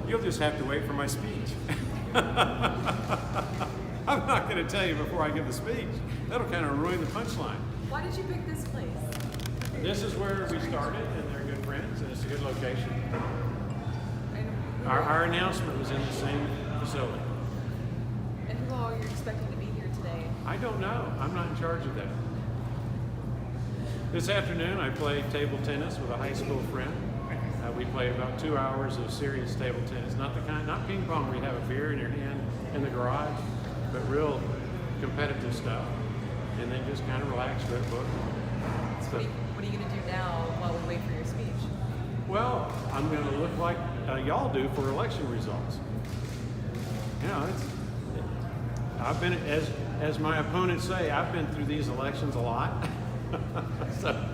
You'll just have to wait for my speech. I'm not going to tell you before I give the speech. That'll kind of ruin the punchline. Why did you pick this place? This is where we started, and they're good friends, and it's a good location. Our announcement was in the same facility. And who all are you expecting to be here today? I don't know. I'm not in charge of that. This afternoon, I played table tennis with a high school friend. We played about 2 hours of serious table tennis. Not ping pong where you have a beer in your hand in the garage, but real competitive stuff. And then just kind of relax, read a book. So what are you going to do now while we wait for your speech? Well, I'm going to look like y'all do for election results. You know, I've been, as my opponents say, I've been through these elections a lot. So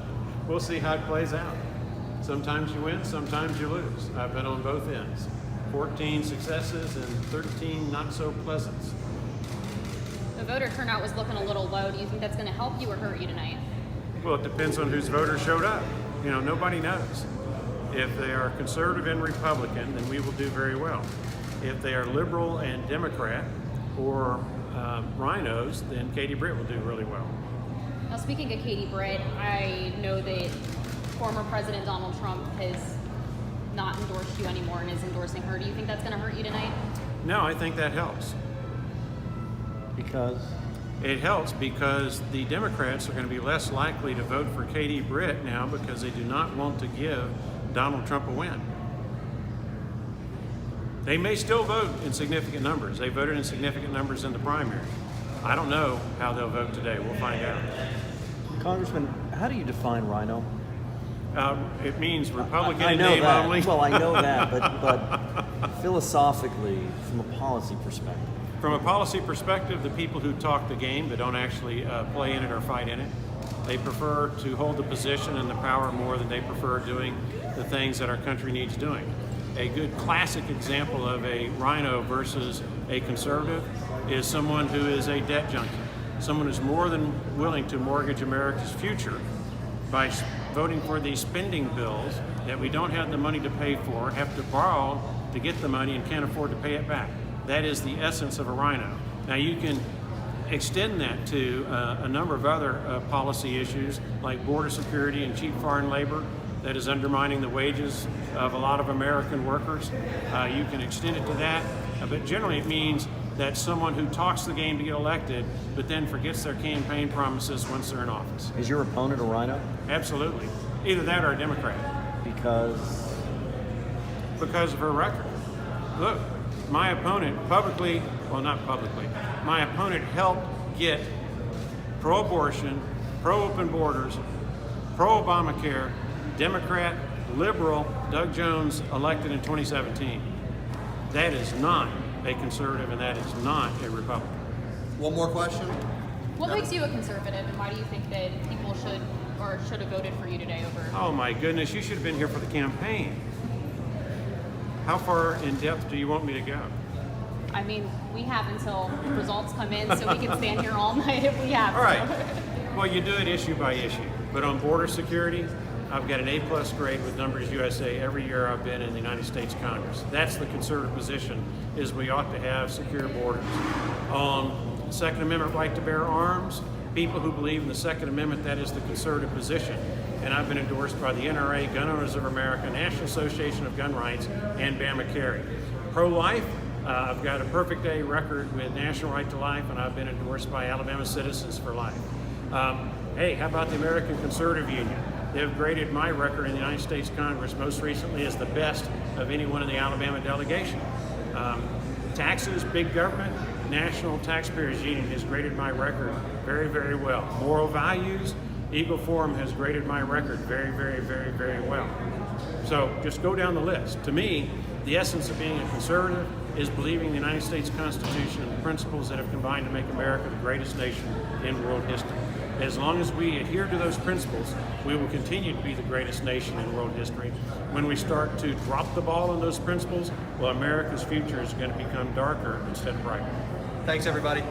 we'll see how it plays out. Sometimes you win, sometimes you lose. I've been on both ends. 14 successes and 13 not so pleasants. The voter turnout was looking a little low. Do you think that's going to help you or hurt you tonight? Well, it depends on whose voters showed up. You know, nobody knows. If they are conservative and Republican, then we will do very well. If they are liberal and Democrat or rhinos, then Katie Britt will do really well. Now, speaking of Katie Britt, I know that former President Donald Trump has not endorsed you anymore and is endorsing her. Do you think that's going to hurt you tonight? No, I think that helps. Because? It helps because the Democrats are going to be less likely to vote for Katie Britt now because they do not want to give Donald Trump a win. They may still vote in significant numbers. They voted in significant numbers in the primary. I don't know how they'll vote today. We'll find out. Congressman, how do you define rhino? It means Republican I in know name that. only. Well, I know that, but philosophically, from a policy perspective. From a policy perspective, the people who talk the game but don't actually play in it or fight in it, they prefer to hold the position and the power more than they prefer doing the things that our country needs doing. A good classic example of a rhino versus a conservative is someone who is a debt junkie, someone who's more than willing to mortgage America's future by voting for these spending bills that we don't have the money to pay for, have to borrow to get the money and can't afford to pay it back. That is the essence of a rhino. Now you can extend that to a number of other policy issues like border security and cheap foreign labor that is undermining the wages of a lot of American workers. You can extend it to that, but generally it means that someone who talks the game to get elected but then forgets their campaign promises once they're in office. Is your opponent a rhino? Absolutely. Either that or a Democrat. Because of her record. Look, my opponent publicly, well not publicly, my opponent helped get pro-abortion, pro-open borders, pro-Obamacare, Democrat, liberal Doug Jones elected in 2017. That is not a conservative and that is not a Republican. One more question. What makes you a conservative, and why do you think that people should have voted for you today over? Oh my goodness, you should have been here for the campaign. How far in depth do you want me to go? I mean, we have until results come in, so we can stand here all night if we have. All right. Well, you do it issue by issue. But on border security, I've got an A+ grade with Numbers USA every year I've been in the United States Congress. That's the conservative position, is we ought to have secure borders. On Second Amendment right to bear arms, people who believe in the Second Amendment, that is the conservative position. And I've been endorsed by the NRA, Gun Owners of America, National Association of Gun Rights, and Bama-Carry. Pro-life, I've got a perfect A record with National Right to Life, and I've been endorsed by Alabama Citizens for Life. Hey, how about the American Conservative Union? They've graded my record in the United States Congress most recently as the best of anyone in the Alabama delegation. Taxes, big government, National Taxpayers Union has graded my record very, very well. Moral values, Eagle Forum has graded my record very, very, very, very well. So just go down the list. To me, the essence of being a conservative is believing the United States Constitution and the principles that have combined to make America the greatest nation in world history. As long as we adhere to those principles, we will continue to be the greatest nation in world history. When we start to drop the ball on those principles, well, America's future is going to become darker instead of brighter. Thanks, everybody.